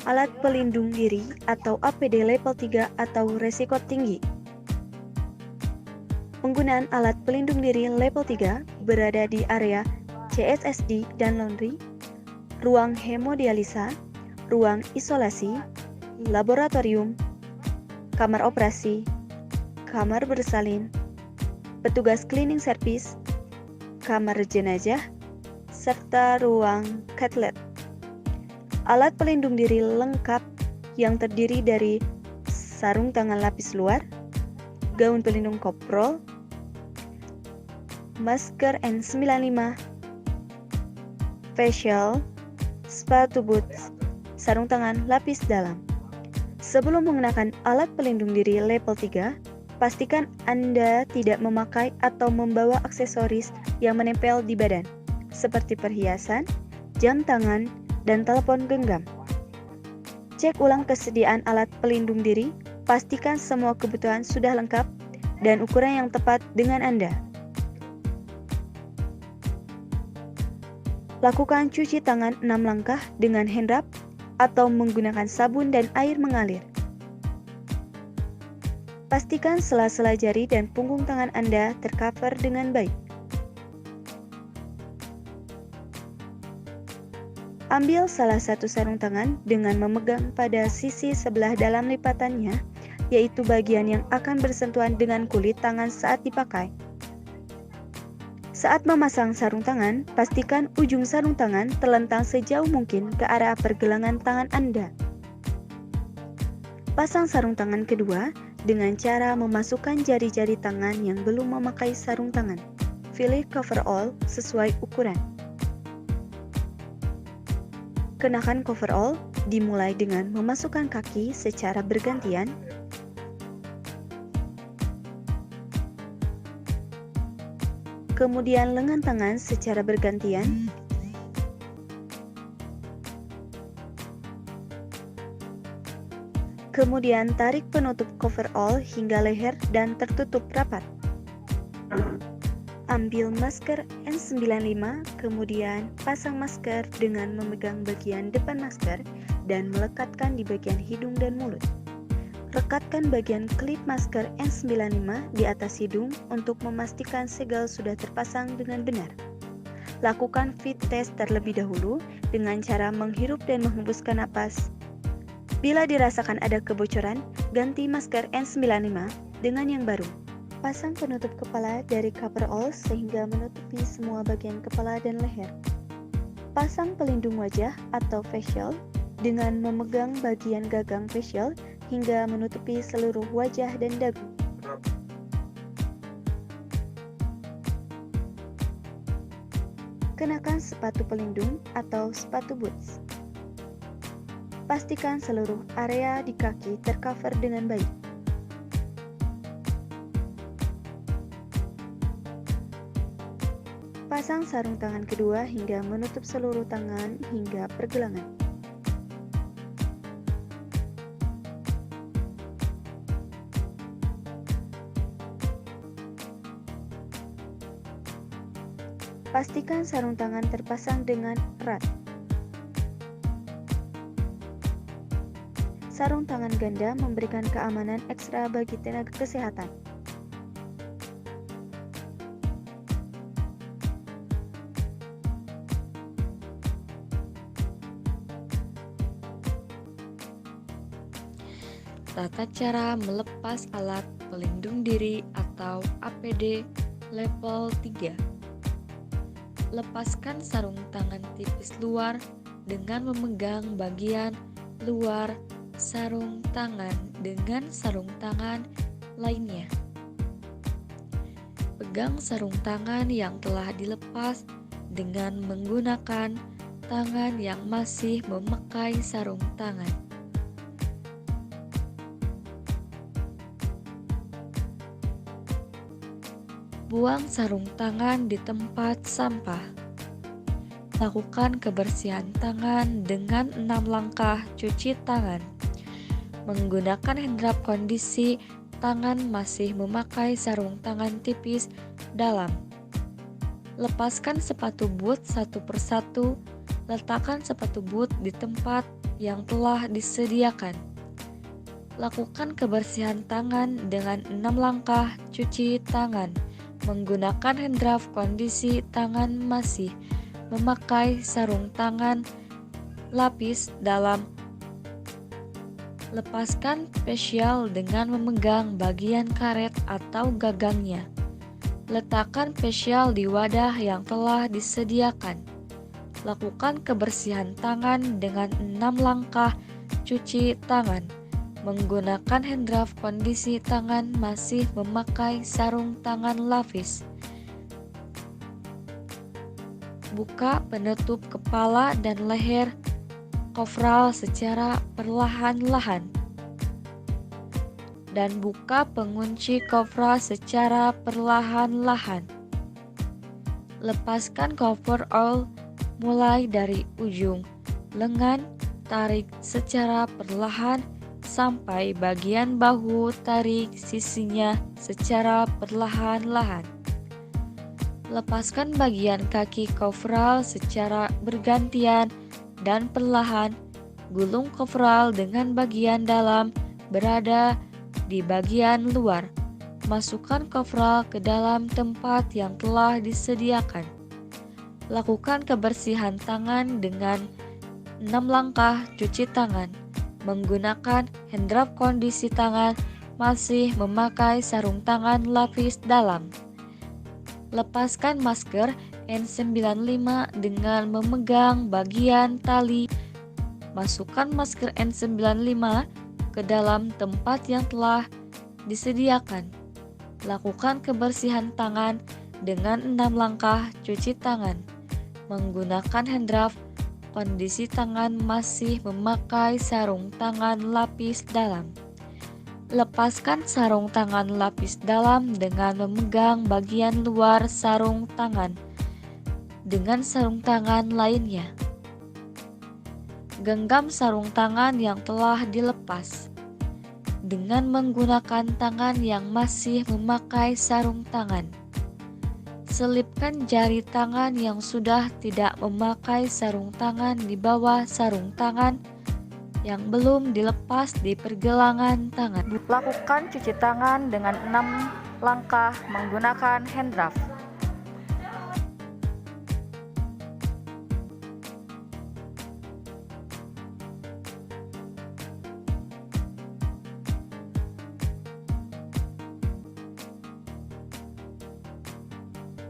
Alat pelindung diri atau APD level 3 atau resiko tinggi. Penggunaan alat pelindung diri level 3 berada di area CSSD dan laundry, ruang hemodialisa, ruang isolasi, laboratorium, kamar operasi, kamar bersalin, petugas cleaning service, kamar jenazah, serta ruang cath-lab. Alat pelindung diri lengkap yang terdiri dari sarung tangan lapis luar, gaun pelindung koprol, masker N95, facial, sepatu boots, sarung tangan lapis dalam. Sebelum menggunakan alat pelindung diri level 3, pastikan Anda tidak memakai atau membawa aksesoris yang menempel di badan, seperti perhiasan, jam tangan, dan telepon genggam. Cek ulang kesediaan alat pelindung diri, pastikan semua kebutuhan sudah lengkap dan ukuran yang tepat dengan Anda. Lakukan cuci tangan 6 langkah dengan hand rub atau menggunakan sabun dan air mengalir. Pastikan sela-sela jari dan punggung tangan Anda tercover dengan baik. Ambil salah satu sarung tangan dengan memegang pada sisi sebelah dalam lipatannya, yaitu bagian yang akan bersentuhan dengan kulit tangan saat dipakai. Saat memasang sarung tangan, pastikan ujung sarung tangan terlentang sejauh mungkin ke arah pergelangan tangan Anda. Pasang sarung tangan kedua dengan cara memasukkan jari-jari tangan yang belum memakai sarung tangan. Pilih coverall sesuai ukuran. Kenakan coverall dimulai dengan memasukkan kaki secara bergantian, kemudian lengan tangan secara bergantian, kemudian tarik penutup coverall hingga leher dan tertutup rapat. Ambil masker N95, kemudian pasang masker dengan memegang bagian depan masker dan melekatkan di bagian hidung dan mulut. Rekatkan bagian klip masker N95 di atas hidung untuk memastikan segel sudah terpasang dengan benar. Lakukan fit test terlebih dahulu dengan cara menghirup dan menghembuskan napas. Bila dirasakan ada kebocoran, ganti masker N95 dengan yang baru. Pasang penutup kepala dari coverall sehingga menutupi semua bagian kepala dan leher. Pasang pelindung wajah atau facial dengan memegang bagian gagang facial hingga menutupi seluruh wajah dan dagu. Kenakan sepatu pelindung atau sepatu boots. Pastikan seluruh area di kaki tercover dengan baik. Pasang sarung tangan kedua hingga menutup seluruh tangan hingga pergelangan. Pastikan sarung tangan terpasang dengan erat. Sarung tangan ganda memberikan keamanan ekstra bagi tenaga kesehatan. Tata cara melepas alat pelindung diri atau APD level 3. Lepaskan sarung tangan tipis luar dengan memegang bagian luar sarung tangan dengan sarung tangan lainnya. Pegang sarung tangan yang telah dilepas dengan menggunakan tangan yang masih memakai sarung tangan. Buang sarung tangan di tempat sampah. Lakukan kebersihan tangan dengan 6 langkah cuci tangan. Menggunakan hand rub kondisi tangan masih memakai sarung tangan tipis dalam. Lepaskan sepatu boot satu persatu. Letakkan sepatu boot di tempat yang telah disediakan. Lakukan kebersihan tangan dengan 6 langkah cuci tangan. Menggunakan hand glove kondisi tangan masih memakai sarung tangan lapis dalam. Lepaskan facial dengan memegang bagian karet atau gagangnya. Letakkan facial di wadah yang telah disediakan. Lakukan kebersihan tangan dengan 6 langkah cuci tangan. Menggunakan hand glove kondisi tangan masih memakai sarung tangan lapis. Buka penutup kepala dan leher coverall secara perlahan-lahan. Dan buka pengunci coverall secara perlahan-lahan. Lepaskan coverall mulai dari ujung lengan, tarik secara perlahan sampai bagian bahu, tarik sisinya secara perlahan-lahan. Lepaskan bagian kaki coverall secara bergantian dan perlahan. Gulung coverall dengan bagian dalam berada di bagian luar. Masukkan coverall ke dalam tempat yang telah disediakan. Lakukan kebersihan tangan dengan 6 langkah cuci tangan. Menggunakan hand glove kondisi tangan masih memakai sarung tangan lapis dalam. Lepaskan masker N95 dengan memegang bagian tali. Masukkan masker N95 ke dalam tempat yang telah disediakan. Lakukan kebersihan tangan dengan 6 langkah cuci tangan. Menggunakan hand glove kondisi tangan masih memakai sarung tangan lapis dalam. Lepaskan sarung tangan lapis dalam dengan memegang bagian luar sarung tangan dengan sarung tangan lainnya. Genggam sarung tangan yang telah dilepas dengan menggunakan tangan yang masih memakai sarung tangan. Selipkan jari tangan yang sudah tidak memakai sarung tangan di bawah sarung tangan yang belum dilepas di pergelangan tangan. Lakukan cuci tangan dengan 6 langkah menggunakan hand glove.